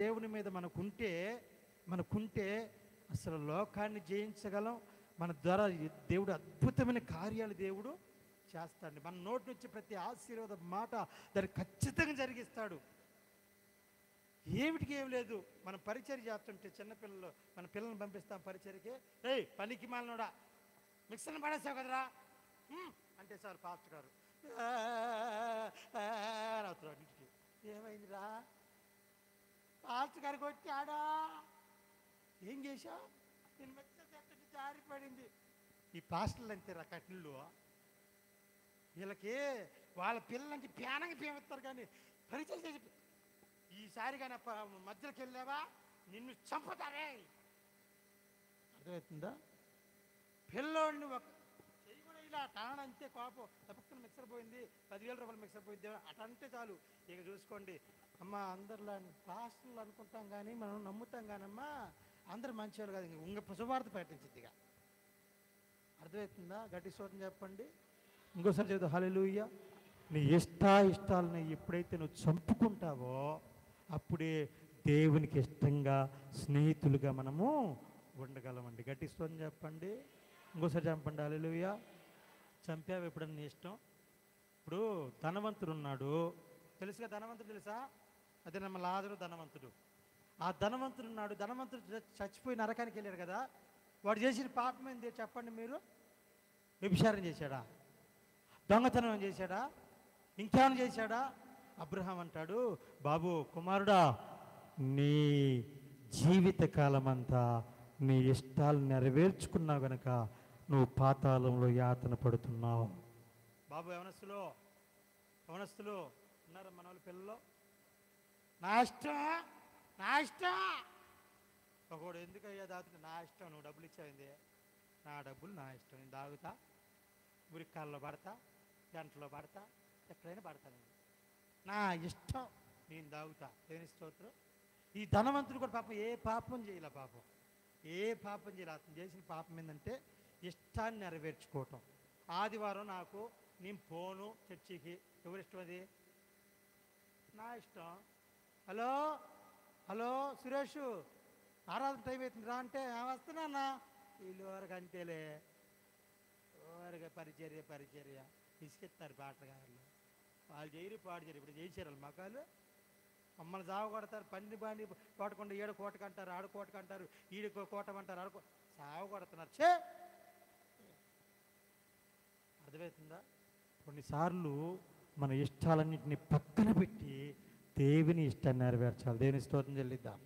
దేవుని మీద మనకుంటే అసలు లోకాన్ని జయించగలం. మన ద్వారా దేవుడు అద్భుతమైన కార్యాలు దేవుడు చేస్తాడు. మన నోటి నుంచి ప్రతి ఆశీర్వాద మాట దాన్ని ఖచ్చితంగా జరిగిస్తాడు. ఏమిటికి ఏం లేదు. మనం పరిచర్య చేస్తుంటే చిన్నపిల్లలు మన పిల్లల్ని పంపిస్తాం పరిచర్యకి. ఏయ్ పనికి మాలినోడా మిక్సర్ని పడేసావు కదరా అంటే సార్ పాస్టర్ గారు అవుతున్నాడు ఇంటికి. ఏమైందిరా? పాస్టర్ గారు కొట్టాడా? ఏం చేశావు? నేను మిక్సర్ చేస్తుంటే జారిపడింది. ఈ పాస్టర్లు అంతేరా కట్టిళ్ళు. వీళ్ళకి వాళ్ళ పిల్లలకి ప్యానంగా పేమిస్తారు కానీ పరిచయం చేసి ఈసారి కానీ మధ్యలోకి వెళ్ళావా నిన్ను చంపుతారే. అర్థమవుతుందా? పిల్లోడిని ఒక చెయ్యి కూడా ఇలా టాన్ అంతే కోపం తప్పకుండా మిక్సర్ పోయింది, 10,000 రూపాయలు మిక్సర్ పోయింది అట అంటే చాలు. ఇక చూసుకోండి అమ్మ, అందరిలో పాస్టర్లు అనుకుంటాం కానీ మనం నమ్ముతాం కానమ్మా అందరు మంచివాళ్ళు కాదు. ఇంక శుభార్త ప్రకటించింది. ఇక అర్థమవుతుందా? గట్టి స్తోత్రం చెప్పండి. ఇంకోసారి చదువు హల్లెలూయా. నీ ఇష్టాలను ఎప్పుడైతే నువ్వు చంపుకుంటావో అప్పుడే దేవునికి ఇష్టంగా స్నేహితులుగా మనము ఉండగలమండి. గట్టి స్తోత్రం చెప్పండి. ఇంకోసారి చెప్పండి హల్లెలూయా. చంపావు ఎప్పుడన్నా నీ ఇష్టం? ఇప్పుడు ధనవంతుడు ఉన్నాడు, తెలుసుగా ధనవంతుడు తెలుసా? అదే మన లాజరు ధనవంతుడు. ఆ ధనవంతుడు ఉన్నాడు, ధనవంతుడు చచ్చిపోయి నరకానికి వెళ్ళాడు కదా. వాడు చేసిన పాపం ఏంటి చెప్పండి మీరు? వ్యభిచారం చేశాడా? దొంగతనం చేశాడా? ఇంకేమైనా చేశాడా? అబ్రహాం అంటాడు, బాబు కుమారుడా, నీ జీవితకాలం అంతా నీ ఇష్టాలు నెరవేర్చుకున్నావు గనక నువ్వు పాతాళంలో యాతన పడుతున్నావు. బాబు యవనస్తులు ఉన్నారు మన వాళ్ళ పిల్లలు. నా ఇష్టం ఒకడు ఎందుకయ్యా దాగుతుంది? నా ఇష్టం, నువ్వు డబ్బులు ఇచ్చావింది, నా డబ్బులు నా ఇష్టం, నేను దాగుతా, ఉరికాల్లో పడతా, గంటలో పడతా, ఎక్కడైనా పడతాను, నా ఇష్టం, నేను దాగుతా. దేవుని స్తోత్రం. ఈ ధనవంతుడు కూడా పాపం ఏ పాపం చేయలే. అతను చేసిన పాపం ఏంటంటే ఇష్టాన్ని నెరవేర్చుకోవటం. ఆదివారం నేను పోను చర్చికి, ఎవరిష్టం అది? నా ఇష్టం. హలో సురేష్, ఆరాధన టైం అవుతుంది రా అంటే వస్తున్నానా? వీళ్ళు వరకు అంతేలే, వరకు పరిచర్య ఇసుకెత్తారు పాటగాళ్ళు. వాళ్ళు చేయరు పాడు చేయరు. ఇప్పుడు చేసారు వాళ్ళు మగాళ్ళు మమ్మల్ని జావ కొడతారు. పంది బాండి కొట్టకుండా ఏడు కోటకంటారు, ఆడు కోటకంటారు, ఈడు కోటమంటారు, ఆడు సావ కొడుతున్నారు. అర్థమవుతుందా? కొన్నిసార్లు మన ఇష్టాలన్నింటినీ పక్కన పెట్టి దేవుని ఇష్టాన్ని నెరవేర్చాలి. దేవుని స్తోత్రం చెల్లిద్దాం.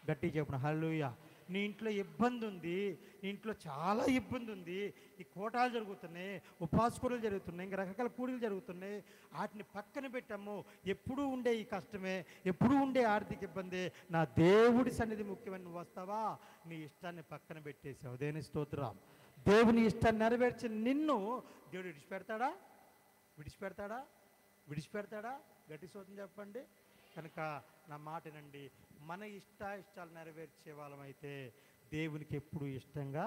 గట్టిగా చెప్పిన హల్లెలూయా. నీ ఇంట్లో ఇబ్బంది ఉంది, నీ ఇంట్లో చాలా ఇబ్బంది ఉంది, ఈ కోటాలు జరుగుతున్నాయి, ఉపాసకులు జరుగుతున్నాయి, ఇంకా రకరకాల కూడీలు జరుగుతున్నాయి, వాటిని పక్కన పెట్టాము. ఎప్పుడూ ఉండే ఈ కష్టమే, ఎప్పుడూ ఉండే ఆర్థిక ఇబ్బంది, నా దేవుడి సన్నిధి ముఖ్యమని నువ్వు వస్తావా? నీ ఇష్టాన్ని పక్కన పెట్టేసావు. దేవుని స్తోత్రం. దేవుని ఇష్టాన్ని నెరవేర్చిన నిన్ను దేవుడు విడిచిపెడతాడా? గట్టి స్తోత్రం చెప్పండి. కనుక నా మాటనండి, మన ఇష్టాలు నెరవేర్చే వాళ్ళమైతే దేవునికి ఎప్పుడు ఇష్టంగా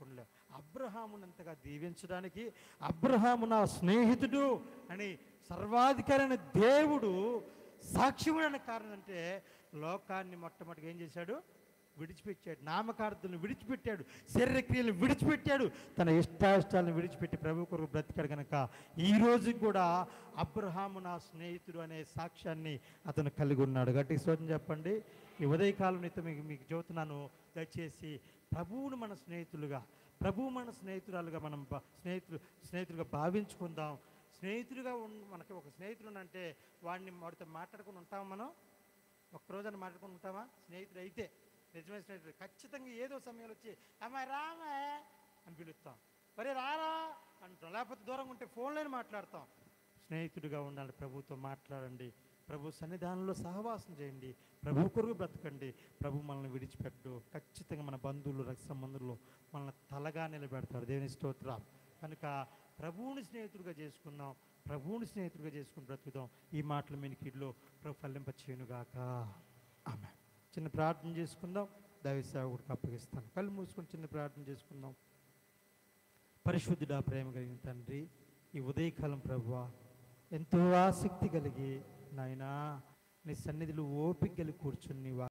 ఉండలేవు. అబ్రహామునంతగా దీవించడానికి, అబ్రహాము నా స్నేహితుడు అని సర్వాధికారైన దేవుడు సాక్ష్యముడడానికి కారణం అంటే లోకాన్ని మొట్టమొదటిగా ఏం చేశాడు? విడిచిపెట్టాడు. నామకార్థులను విడిచిపెట్టాడు, శరీరక్రియలను విడిచిపెట్టాడు, తన ఇష్టాలను విడిచిపెట్టి ప్రభు కొరకు బ్రతికాడు. కనుక ఈ రోజు కూడా అబ్రహాము నా స్నేహితుడు అనే సాక్ష్యాన్ని అతను కలిగి ఉన్నాడు. గట్టి స్తోత్రం చెప్పండి. ఈ ఉదయకాలం నితో మీకు చెబుతున్నాను, దయచేసి ప్రభువును మన స్నేహితురాలుగా మనం స్నేహితులుగా భావించుకుందాం. మనకి ఒక స్నేహితుడు అంటే వాడితో మాట్లాడుకుని ఉంటామా? మనం ఒక్కరోజు మాట్లాడుకుని ఉంటామా? స్నేహితుడు అయితే నిజమైన స్నేహితుడు ఖచ్చితంగా ఏదో సమయంలో వచ్చి అమ్మాయి రామే అని పిలుస్తాం, మరి రారా అంటాం, లేకపోతే దూరంగా ఉంటే ఫోన్లోనే మాట్లాడతాం. స్నేహితుడిగా ఉండాలి. ప్రభుతో మాట్లాడండి, ప్రభు సన్నిధానంలో సహవాసం చేయండి, ప్రభు కొరకు బ్రతకండి. ప్రభు మనల్ని విడిచిపెట్టు. ఖచ్చితంగా మన బంధువులు, రక్త సంబంధులు మనల్ని తలగా నిలబెడతారు. దేవుని స్తోత్రం. కనుక ప్రభువుని స్నేహితుడిగా చేసుకుందాం, ప్రభువుని స్నేహితుడిగా చేసుకుని బ్రతుకుదాం. ఈ మాటలు మీనికిలో ప్రభు ఫలింపచేయునుగాక. ఆమె చిన్న ప్రార్థన చేసుకుందాం. దైవ సేవకుడికి అప్పగిస్తాను. కళ్ళు మూసుకొని చిన్న ప్రార్థన చేసుకుందాం. పరిశుద్ధుడా, ప్రేమ కలిగిన తండ్రి, ఈ ఉదయకాలం ప్రభువా ఎంతో ఆసక్తి కలిగి నాయనా నీ సన్నిధిలో ఓపిక కలిగి కూర్చుని